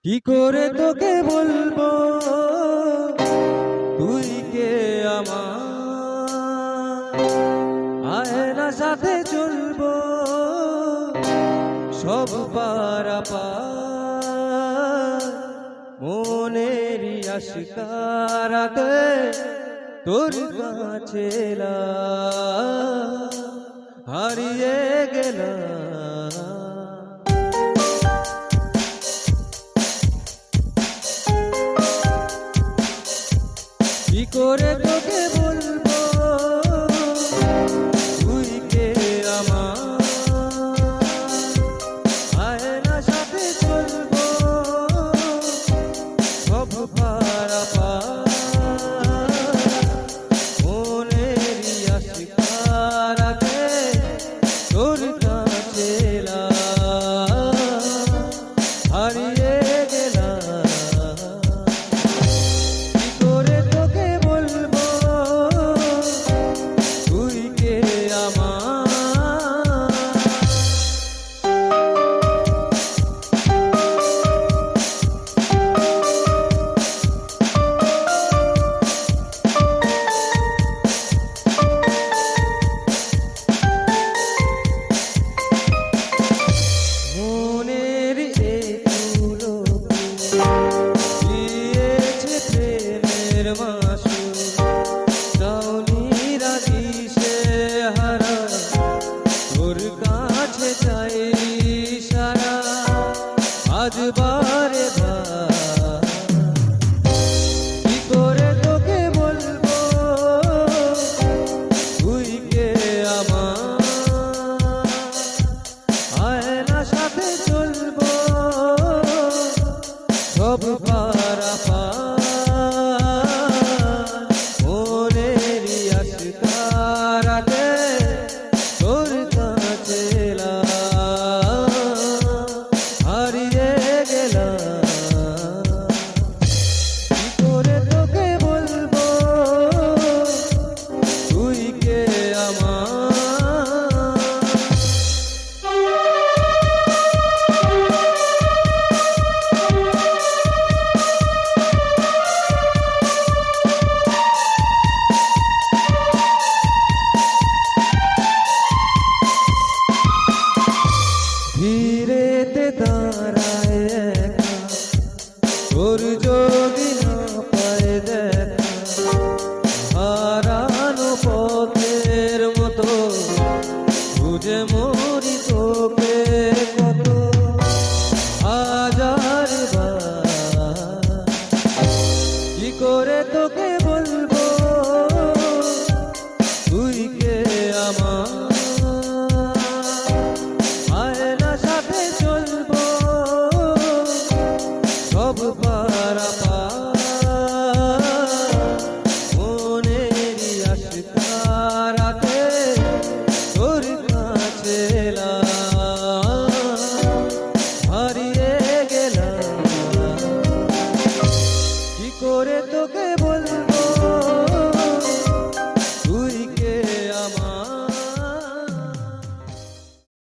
কি করে তোকে বলবো তুই কে আমার, আয়না সাথে চলবো সব পারাপার, মনেরই আশিকারাতে তোর কাছে হারিয়ে গেলাম। কি করে তোকে বলবো তুই কে আমার, আয়না সাথে চলবো সব পারাপার, মনেরই আশিকারাতে তোর কাছে হারিয়ে গেলাম। আজ বারে কি করে তোকে বলবো তুই কে আমার, আয়না সাথে চলবো সব পারাপার, মনেরই আশিকারাতে তোর কাছে হারিয়ে গেলাম। কি করে তোকে বলবো তুই কে আমার। ধীরেতে দাঁড়ায় একা তোর যদি না পায় দেখা, হারানো পথের মতো খুঁজে মরি তোকে কত হাজার বার। কি করে তোকে বলবো তুই কে আমার,